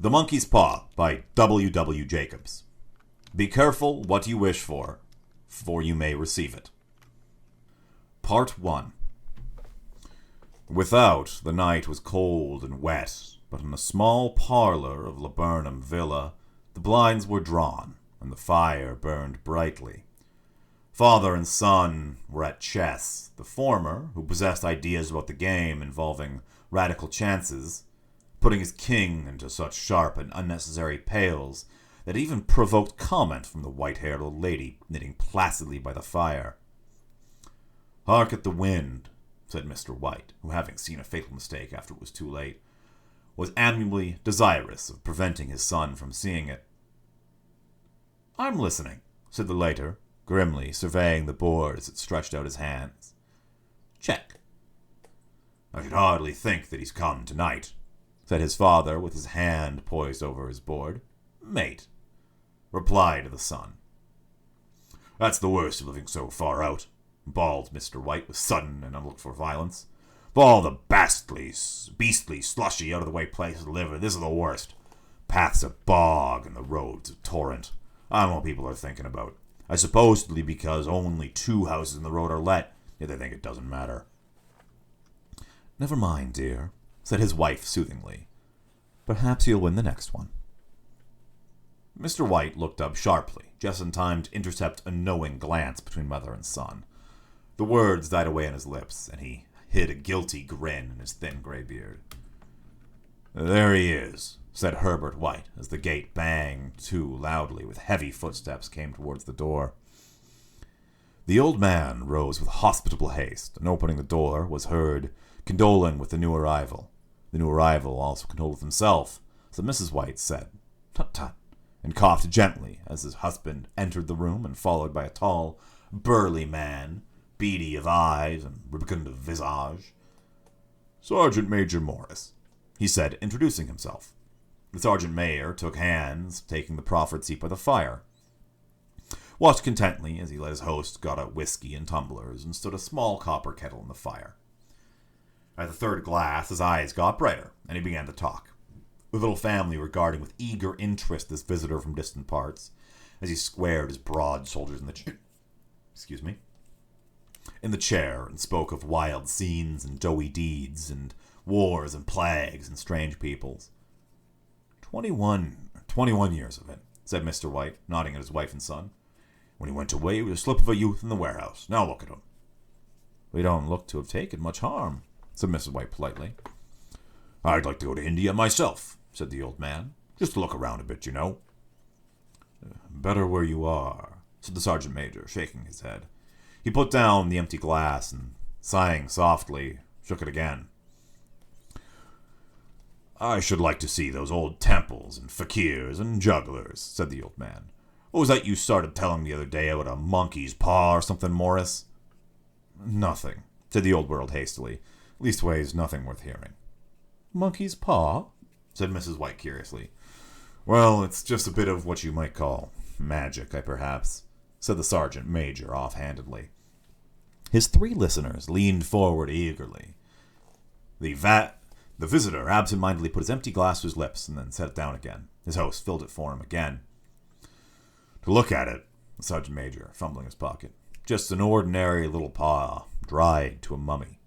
The Monkey's Paw by W. W. Jacobs. Be careful what you wish for you may receive it. Part 1. Without, the night was cold and wet, but in a small parlor of Laburnum Villa, the blinds were drawn, and the fire burned brightly. Father and son were at chess, the former, who possessed ideas about the game involving radical chances, putting his king into such sharp and unnecessary pails that it even provoked comment from the white-haired old lady knitting placidly by the fire. "Hark at the wind," said Mr. White, who, having seen a fatal mistake after it was too late, was amiably desirous of preventing his son from seeing it. "I'm listening," said the later, grimly surveying the board as it stretched out his hands. "Check." "I should hardly think that he's come tonight," said his father, with his hand poised over his board. "Mate," replied the son. "That's the worst of living so far out," bawled Mr. White with sudden and unlooked-for violence. "Of all the beastly, slushy, out-of-the-way places to live in, this is the worst. Paths of bog and the roads of torrent. I don't know what people are thinking about. I supposedly because only 2 houses in the road are let, yet they think it doesn't matter." "Never mind, dear," said his wife soothingly. "Perhaps you'll win the next one." Mr. White looked up sharply, just in time to intercept a knowing glance between mother and son. The words died away on his lips, and he hid a guilty grin in his thin gray beard. "There he is," said Herbert White, as the gate banged to loudly with heavy footsteps came towards the door. The old man rose with hospitable haste, and opening the door, was heard condoling with the new arrival. The new arrival also condoled with himself, so Mrs. White said, "Tut, tut," and coughed gently as his husband entered the room and followed by a tall, burly man, beady of eyes and rubicund of visage. "Sergeant Major Morris," he said, introducing himself. The sergeant major took hands, taking the proffered seat by the fire, watched contentedly as he let his host got out whiskey and tumblers and stood a small copper kettle in the fire. At the third glass, his eyes got brighter, and he began to talk, the little family regarding with eager interest this visitor from distant parts, as he squared his broad shoulders in the chair and spoke of wild scenes and doughty deeds and wars and plagues and strange peoples. 21 years of it," said Mr. White, nodding at his wife and son. "When he went away, he was a slip of a youth in the warehouse. Now look at him." "We don't look to have taken much harm," said Mrs. White politely. "I'd like to go to India myself," said the old man. "Just to look around a bit, you know." "Better where you are," said the sergeant major, shaking his head. He put down the empty glass and, sighing softly, shook it again. "I should like to see those old temples and fakirs and jugglers," said the old man. "What was that you started telling me the other day about a monkey's paw or something, Morris?" "Nothing," said the old world hastily. "Leastways, nothing worth hearing." "Monkey's paw?" said Mrs. White curiously. "Well, it's just a bit of what you might call magic, perhaps," said the sergeant major offhandedly. His 3 listeners leaned forward eagerly. The visitor absent-mindedly put his empty glass to his lips and then set it down again. His host filled it for him again. "To look at it," the sergeant major, fumbling his pocket, "just an ordinary little paw, dried to a mummy."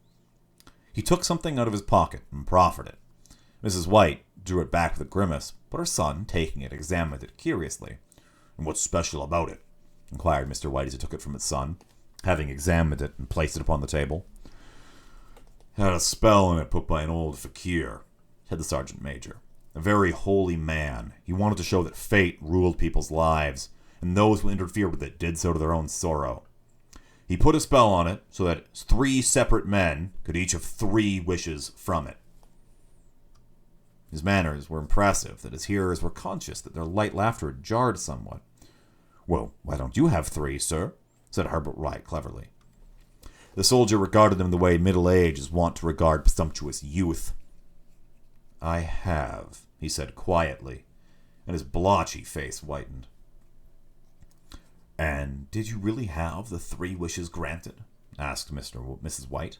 He took something out of his pocket and proffered it. Mrs. White drew it back with a grimace, but her son, taking it, examined it curiously. "And what's special about it?" inquired Mr. White as he took it from his son, having examined it and placed it upon the table. "Had a spell in it put by an old fakir," said the sergeant major. "A very holy man. He wanted to show that fate ruled people's lives, and those who interfered with it did so to their own sorrow. He put a spell on it so that 3 separate men could each have 3 wishes from it." His manners were impressive, that his hearers were conscious that their light laughter jarred somewhat. "Well, why don't you have 3, sir?" said Herbert White cleverly. The soldier regarded him the way middle age is wont to regard presumptuous youth. "I have," he said quietly, and his blotchy face whitened. "And did you really have the 3 wishes granted?" asked Mrs. White.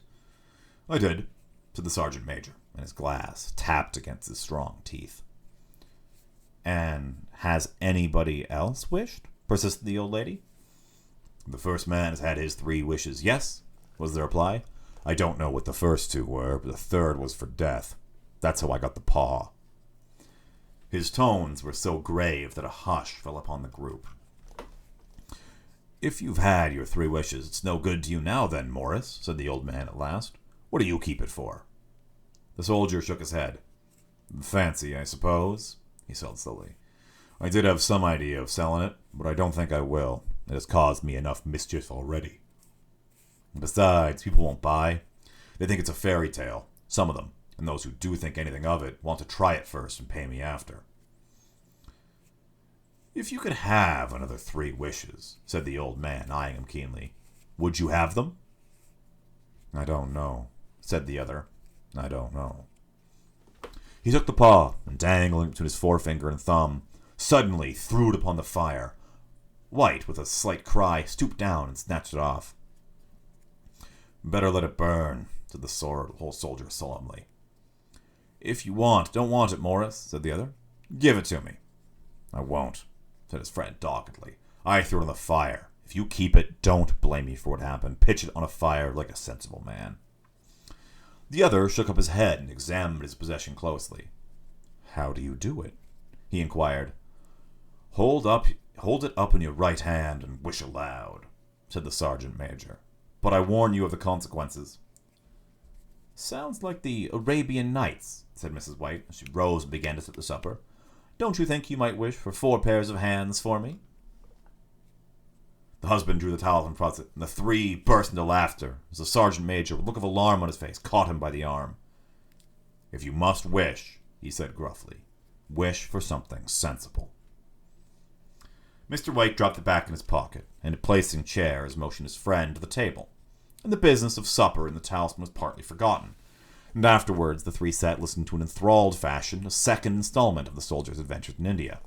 "I did," said the sergeant major, and his glass tapped against his strong teeth. And has anybody else wished? Persisted the old lady. The first man has had his 3 wishes, yes, was the reply. I don't know what the first 2 were, but the third was for death. That's how I got the paw. His tones were so grave that a hush fell upon the group. If you've had your 3 wishes, it's no good to you now then, Morris, said the old man at last. What do you keep it for? The soldier shook his head. Fancy, I suppose, he said slowly. I did have some idea of selling it, but I don't think I will. It has caused me enough mischief already. Besides, people won't buy. They think it's a fairy tale, some of them, and those who do think anything of it want to try it first and pay me after. If you could have another 3 wishes, said the old man, eyeing him keenly, would you have them? I don't know, said the other. I don't know. He took the paw, and dangling between his forefinger and thumb, suddenly threw it upon the fire. White, with a slight cry, stooped down and snatched it off. Better let it burn, said the whole soldier solemnly. If you don't want it, Morris, said the other. Give it to me. I won't, said his friend doggedly. I threw it on the fire. If you keep it, don't blame me for what happened. Pitch it on a fire like a sensible man. The other shook up his head and examined his possession closely. How do you do it? He inquired. Hold it up in your right hand and wish aloud, said the sergeant major. But I warn you of the consequences. Sounds like the Arabian Nights, said Mrs. White, as she rose and began to set the supper. Don't you think you might wish for 4 pairs of hands for me? The husband drew the towel from across it, and the 3 burst into laughter, as the sergeant major, with a look of alarm on his face, caught him by the arm. If you must wish, he said gruffly, wish for something sensible. Mr. White dropped it back in his pocket, and placing chairs, motioned his friend to the table, and the business of supper in the talisman was partly forgotten, and afterwards the 3 sat listening to an enthralled fashion a second installment of the soldier's adventures in India.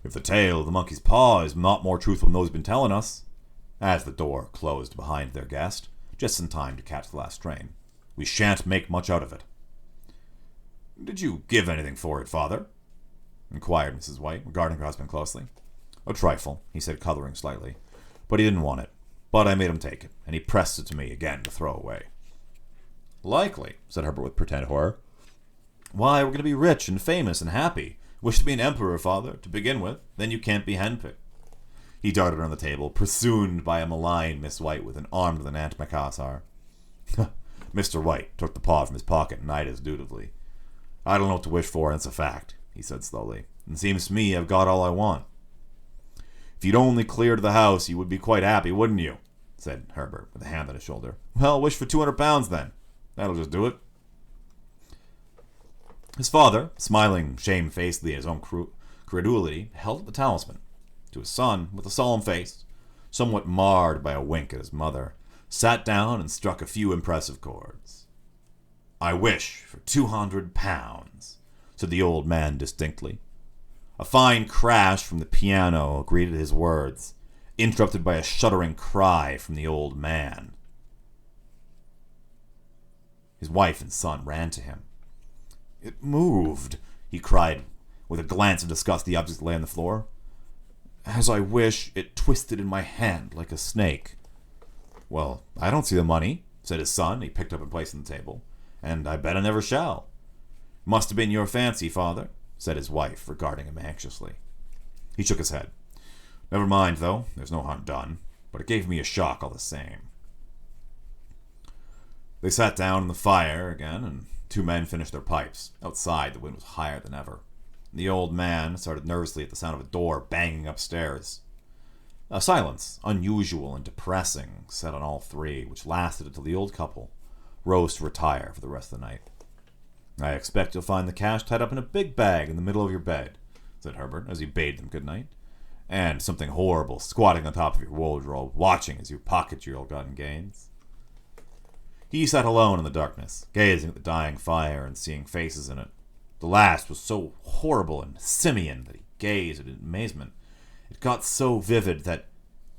If the tale of the monkey's paw is not more truthful than those been telling us, as the door closed behind their guest, just in time to catch the last train, we shan't make much out of it. Did you give anything for it, father? Inquired Mrs. White, regarding her husband closely. A trifle, he said, coloring slightly, but he didn't want it. But I made him take it, and he pressed it to me again to throw away. Likely, said Herbert with pretended horror. Why, we're going to be rich and famous and happy. Wish to be an emperor, father, to begin with. Then you can't be henpicked. He darted around the table, pursued by a malign Miss White with an armed than antimacassar. Mr. White took the paw from his pocket and eyed it dutifully. I don't know what to wish for, and it's a fact, he said slowly. It seems to me I've got all I want. If you'd only cleared the house, you would be quite happy, wouldn't you? Said Herbert, with a hand on his shoulder. Well, wish for 200 pounds, then. That'll just do it. His father, smiling shamefacedly at his own credulity, held up the talisman. To his son, with a solemn face, somewhat marred by a wink at his mother, sat down and struck a few impressive chords. I wish for 200 pounds, said the old man distinctly. A fine crash from the piano greeted his words, interrupted by a shuddering cry from the old man. His wife and son ran to him. It moved, he cried, with a glance of disgust at the object that lay on the floor. As I wish, it twisted in my hand like a snake. Well, I don't see the money, said his son. He picked up and placed it on the table. And I bet I never shall. Must have been your fancy, father, said his wife, regarding him anxiously. He shook his head. Never mind, though. There's no harm done. But it gave me a shock all the same. They sat down in the fire again, and 2 men finished their pipes. Outside, the wind was higher than ever. The old man started nervously at the sound of a door banging upstairs. A silence, unusual and depressing, set on all 3, which lasted until the old couple rose to retire for the rest of the night. I expect you'll find the cash tied up in a big bag in the middle of your bed, said Herbert, as he bade them good night, and something horrible squatting on top of your wardrobe, watching as you pocket your ill-gotten gains. He sat alone in the darkness, gazing at the dying fire and seeing faces in it. The last was so horrible and simian that he gazed in amazement. It got so vivid that,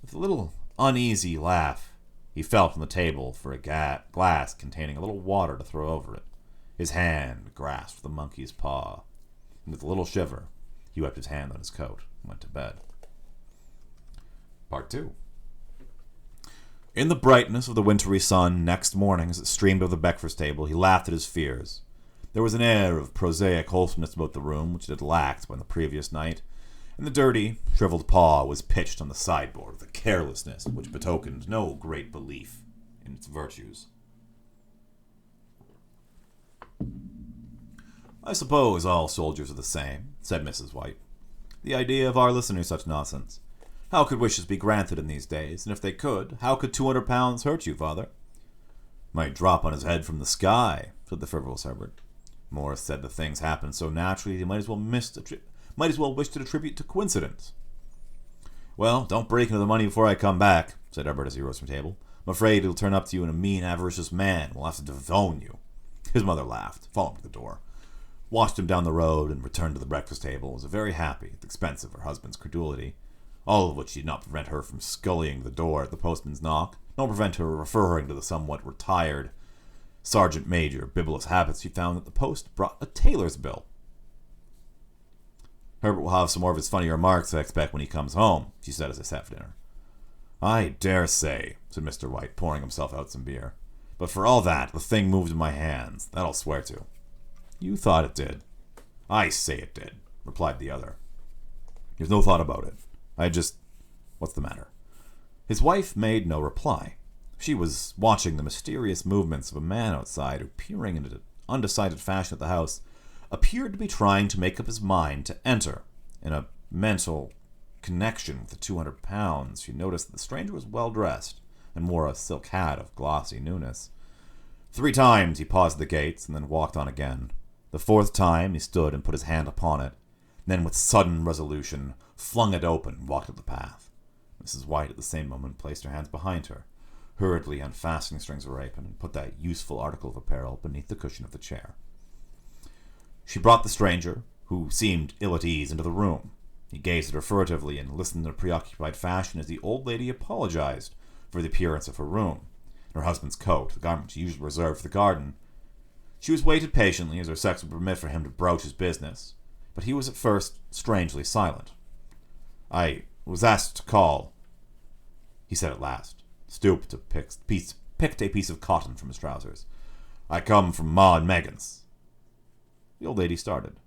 with a little uneasy laugh, he felt on the table for a glass containing a little water to throw over it. His hand grasped the monkey's paw. and with a little shiver, he wiped his hand on his coat and went to bed. Part 2. In the brightness of the wintry sun next morning, as it streamed over the breakfast table, he laughed at his fears. There was an air of prosaic wholesomeness about the room which it had lacked on the previous night, and the dirty, shriveled paw was pitched on the sideboard with a carelessness which betokened no great belief in its virtues. "I suppose all soldiers are the same," said Mrs. White. "The idea of our listening to such nonsense. How could wishes be granted in these days? And if they could, how could 200 pounds hurt you, father?" "Might drop on his head from the sky," said the frivolous Herbert. Morris said the things happened so naturally he might as well wish to attribute to coincidence. "Well, don't break into the money before I come back," said Herbert as he rose from table. "I'm afraid it'll turn up to you in a mean, avaricious man, and we'll have to disown you." His mother laughed, followed him to the door, watched him down the road, and returned to the breakfast table, was very happy at the expense of her husband's credulity, all of which did not prevent her from scullying the door at the postman's knock, nor prevent her referring to the somewhat retired Sergeant Major bibulous habits. She found that the post brought a tailor's bill. "Herbert will have some more of his funny remarks, I expect, when he comes home," she said as they sat for dinner. "I dare say," said Mr. White, pouring himself out some beer. "But for all that, the thing moved in my hands. That I'll swear to." "You thought it did." "I say it did," replied the other. "There's no thought about it. What's the matter?" His wife made no reply. She was watching the mysterious movements of a man outside who, peering in an undecided fashion at the house, appeared to be trying to make up his mind to enter. In a mental connection with the 200 pounds, she noticed that the stranger was well dressed and wore a silk hat of glossy newness. 3 times he paused at the gates and then walked on again. The 4th time he stood and put his hand upon it, then with sudden resolution flung it open and walked up the path. Mrs. White at the same moment placed her hands behind her, hurriedly unfastening the strings of her apron, and put that useful article of apparel beneath the cushion of the chair. She brought the stranger, who seemed ill at ease, into the room. He gazed at her furtively and listened in a preoccupied fashion as the old lady apologized for the appearance of her room. In her husband's coat, the garment she usually reserved for the garden, she was waited patiently, as her sex would permit for him to broach his business, but he was at first strangely silent. "I was asked to call," he said at last, stooped and picked a piece of cotton from his trousers. "I come from Ma and Megan's." The old lady started.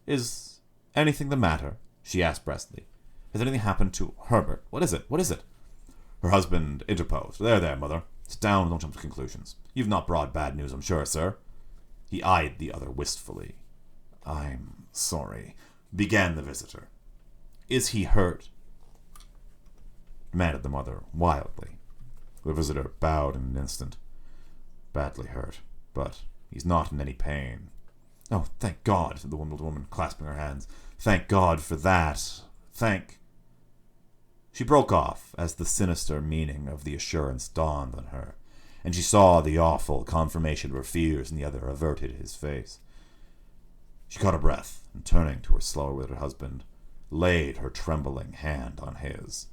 "Is anything the matter?" she asked breathlessly. "Has anything happened to Herbert? What is it? What is it?" Her husband interposed. There, mother. Sit down and don't jump to conclusions. You've not brought bad news, I'm sure, sir." He eyed the other wistfully. "I'm sorry," began the visitor. "Is he hurt?" demanded the mother wildly. The visitor bowed in an instant. "Badly hurt, but he's not in any pain." "Oh, thank God," said the woman, clasping her hands. "Thank God for that. Thank—" She broke off as the sinister meaning of the assurance dawned on her, and she saw the awful confirmation of her fears, and the other averted his face. She caught her breath, and turning to her slower-witted husband, laid her trembling hand on his.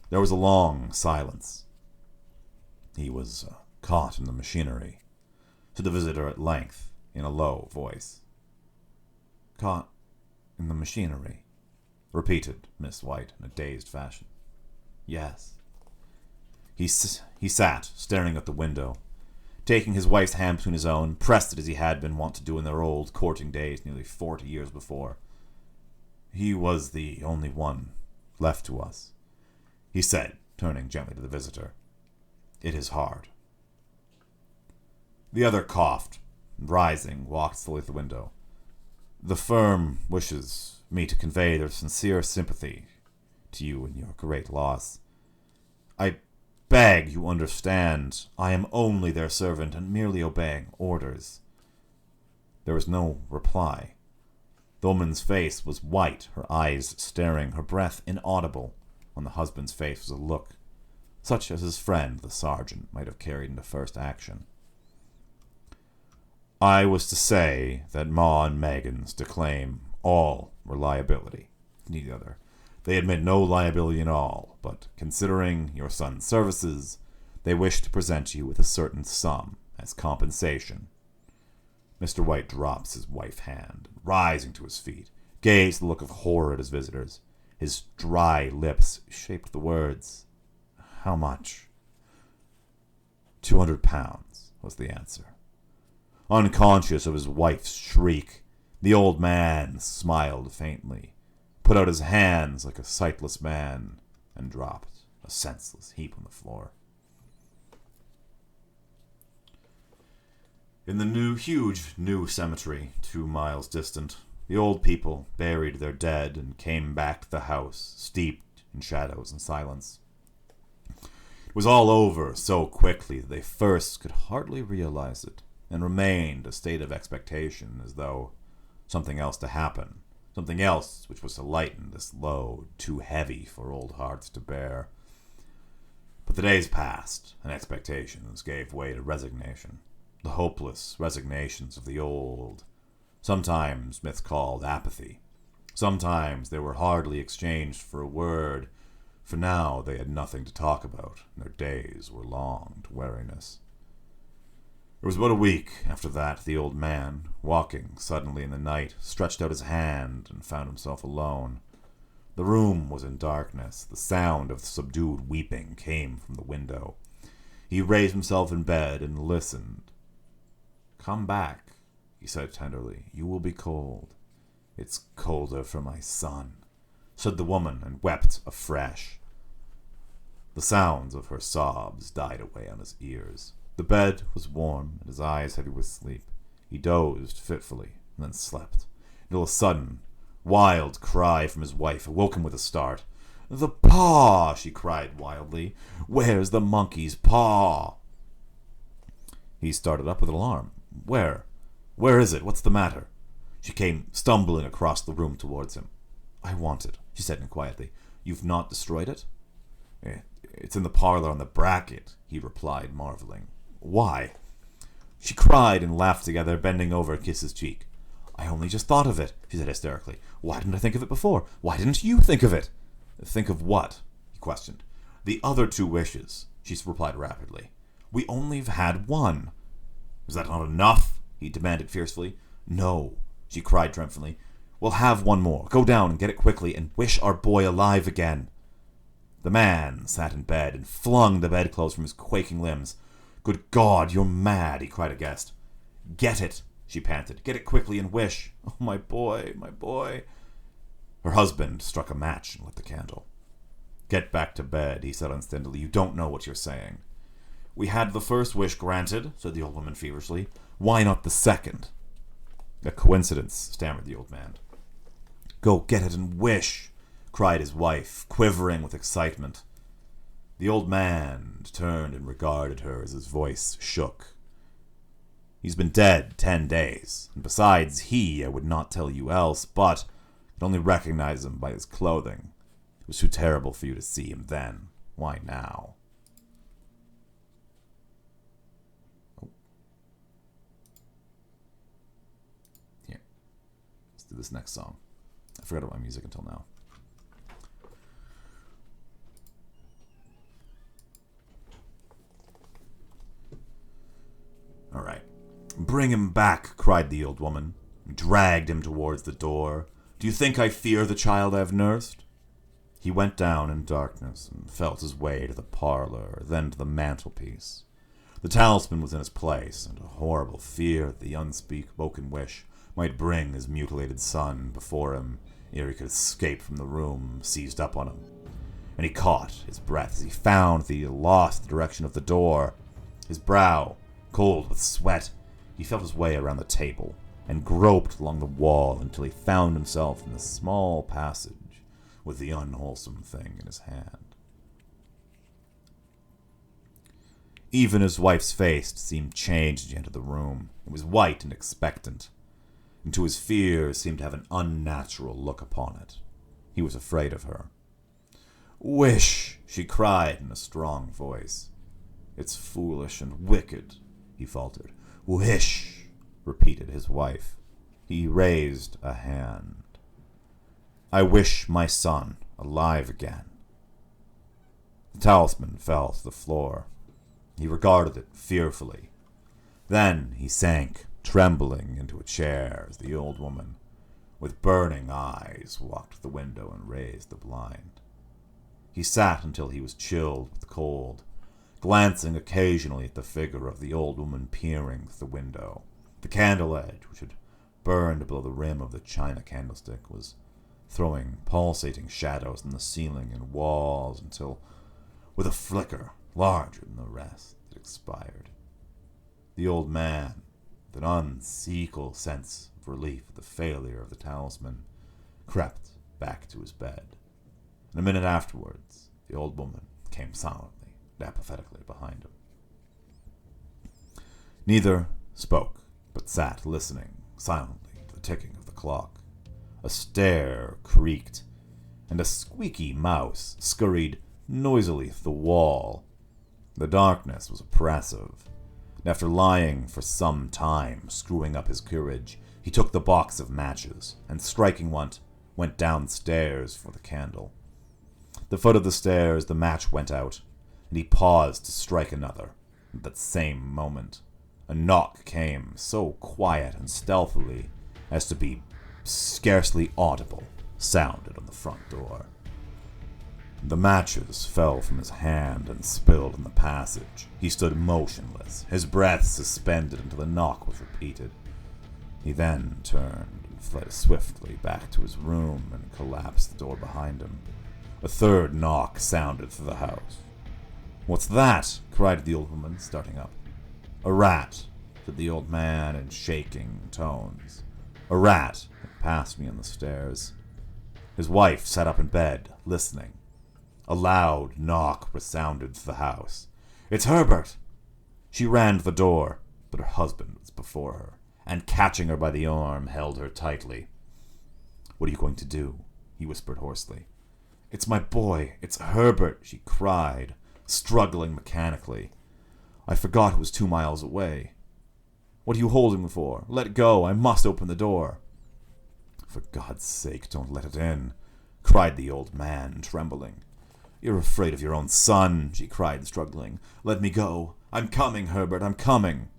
There was a long silence. "He was caught in the machinery," said the visitor at length, in a low voice. "Caught in the machinery," repeated Miss White in a dazed fashion. "Yes." He sat, staring at the window, taking his wife's hand between his own, pressed it as he had been wont to do in their old courting days nearly 40 years before. "He was the only one left to us," he said, turning gently to the visitor. "It is hard." The other coughed, and rising, walked slowly to the window. "The firm wishes me to convey their sincere sympathy to you in your great loss. I beg you understand I am only their servant and merely obeying orders." There was no reply. The woman's face was white, her eyes staring, her breath inaudible. On the husband's face was a look such as his friend, the sergeant, might have carried into first action. "I was to say that Ma and Megan's declaim all reliability," continued the other. "They admit no liability at all, but considering your son's services, they wish to present you with a certain sum as compensation." Mr. White drops his wife's hand and rising to his feet, gazed with a look of horror at his visitors. His dry lips shaped the words. "How much?" £200 was the answer. Unconscious of his wife's shriek, the old man smiled faintly, put out his hands like a sightless man, and dropped, a senseless heap on the floor. In the huge new cemetery, 2 miles distant, the old people buried their dead and came back to the house, steeped in shadows and silence. It was all over so quickly that they first could hardly realize it, and remained a state of expectation, as though something else to happen, something else which was to lighten this load too heavy for old hearts to bear. But the days passed, and expectations gave way to resignation, the hopeless resignations of the old. Sometimes myths called apathy. Sometimes they were hardly exchanged for a word, for now they had nothing to talk about, and their days were long to weariness. It was about a week after that the old man, walking suddenly in the night, stretched out his hand and found himself alone. The room was in darkness. The sound of subdued weeping came from the window. He raised himself in bed and listened. "Come back," he said tenderly. "You will be cold." "It's colder for my son," said the woman, and wept afresh. The sounds of her sobs died away on his ears. The bed was warm, and his eyes heavy with sleep. He dozed fitfully, and then slept, until a sudden, wild cry from his wife awoke him with a start. "The paw!" she cried wildly. "Where's the monkey's paw?" He started up with alarm. "Where? Where is it? What's the matter?" She came stumbling across the room towards him. "I want it," she said quietly. "You've not destroyed it?" It's in the parlor on the bracket," he replied, marveling. "Why?" She cried and laughed together, bending over and kissed his cheek. "I only just thought of it," she said hysterically. "Why didn't I think of it before? Why didn't you think of it?" "Think of what?" he questioned. "The other 2 wishes," she replied rapidly. "We only have had one." "Is that not enough?" he demanded fiercely. "No," she cried triumphantly. "We'll have one more. Go down and get it quickly, and wish our boy alive again." The man sat in bed and flung the bedclothes from his quaking limbs. "Good God, you're mad," he cried aghast. "Get it," she panted. "Get it quickly and wish. Oh, my boy, my boy." Her husband struck a match and lit the candle. "Get back to bed," he said unsteadily. "You don't know what you're saying." "We had the first wish granted," said the old woman feverishly. "Why not the second?" "A coincidence," stammered the old man. "Go get it and wish," cried his wife, quivering with excitement. The old man turned and regarded her as his voice shook. "He's been dead 10 days, and besides I would not tell you else, but could only recognize him by his clothing. It was too terrible for you to see him then. Why now?" Here. Let's do this next song. I forgot about my music until now. "All right. Bring him back," cried the old woman, and dragged him towards the door. "Do you think I fear the child I have nursed?" He went down in darkness and felt his way to the parlor, then to the mantelpiece. The talisman was in its place, and a horrible fear that the unspoken wish might bring his mutilated son before him ere he could escape from the room seized up on him. And he caught his breath as he found that he had lost the direction of the door. His brow cold with sweat, he felt his way around the table and groped along the wall until he found himself in the small passage with the unwholesome thing in his hand. Even his wife's face seemed changed as he entered the room. It was white and expectant, and to his fears seemed to have an unnatural look upon it. He was afraid of her. "Wish!" she cried in a strong voice. "It's foolish and wicked," he faltered. "Wish!" repeated his wife. He raised a hand. "I wish my son alive again." The talisman fell to the floor. He regarded it fearfully. Then he sank, trembling, into a chair as the old woman with burning eyes, walked to the window and raised the blind. He sat until he was chilled with cold, glancing occasionally at the figure of the old woman peering through the window. The candle edge, which had burned below the rim of the china candlestick, was throwing pulsating shadows on the ceiling and walls until, with a flicker larger than the rest, it expired. The old man, with an unspeakable sense of relief at the failure of the talisman, crept back to his bed. And a minute afterwards, the old woman came silently and apathetically behind him. Neither spoke, but sat listening silently to the ticking of the clock. A stair creaked, and a squeaky mouse scurried noisily through the wall. The darkness was oppressive, and after lying for some time, screwing up his courage, he took the box of matches, and striking one, went downstairs for the candle. At the foot of the stairs, the match went out, and he paused to strike another. At that same moment, a knock came, so quiet and stealthily as to be scarcely audible, sounded on the front door. The matches fell from his hand and spilled in the passage. He stood motionless, his breath suspended until the knock was repeated. He then turned and fled swiftly back to his room and collapsed the door behind him. A third knock sounded through the house. "What's that?" cried the old woman, starting up. "A rat," said the old man in shaking tones. "A rat had passed me on the stairs." His wife sat up in bed, listening. A loud knock resounded through the house. "It's Herbert!" She ran to the door, but her husband was before her, and catching her by the arm, held her tightly. "What are you going to do?" he whispered hoarsely. "It's my boy, it's Herbert," she cried, struggling mechanically. "I forgot it was 2 miles away." "What are you holding me for? Let go, I must open the door." "For God's sake, don't let it in," cried the old man, trembling. "You're afraid of your own son," she cried, struggling. "Let me go. I'm coming, Herbert, I'm coming."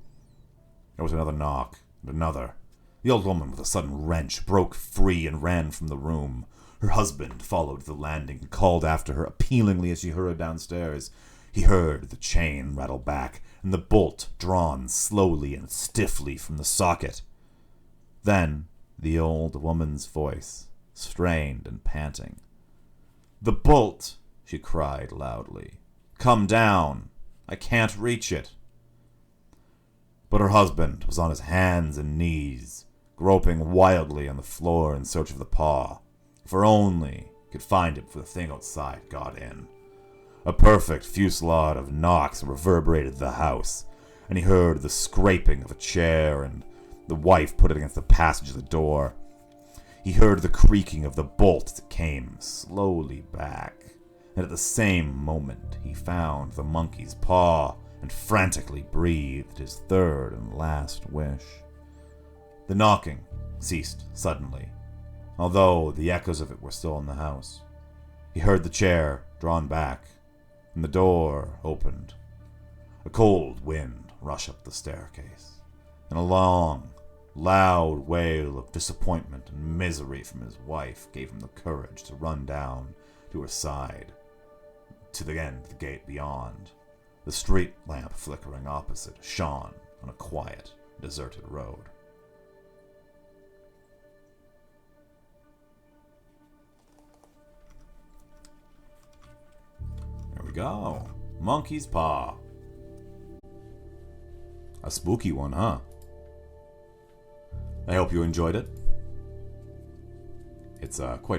There was another knock, and another. The old woman, with a sudden wrench, broke free and ran from the room. Her husband followed to the landing and called after her appealingly as she hurried downstairs. He heard the chain rattle back, and the bolt drawn slowly and stiffly from the socket. Then the old woman's voice, strained and panting. "The bolt!" she cried loudly. "Come down! I can't reach it!" But her husband was on his hands and knees, groping wildly on the floor in search of the paw, for only he could find it before the thing outside got in. A perfect fusillade of knocks reverberated the house, and he heard the scraping of a chair and the wife put it against the passage of the door. He heard the creaking of the bolt as it came slowly back, and at the same moment he found the monkey's paw and frantically breathed his third and last wish. The knocking ceased suddenly, although the echoes of it were still in the house. He heard the chair drawn back, and the door opened. A cold wind rushed up the staircase, and a long, loud wail of disappointment and misery from his wife gave him the courage to run down to her side, to the end of the gate beyond. The street lamp flickering opposite shone on a quiet, deserted road. There we go. Monkey's Paw. A spooky one, huh? I hope you enjoyed it. It's quite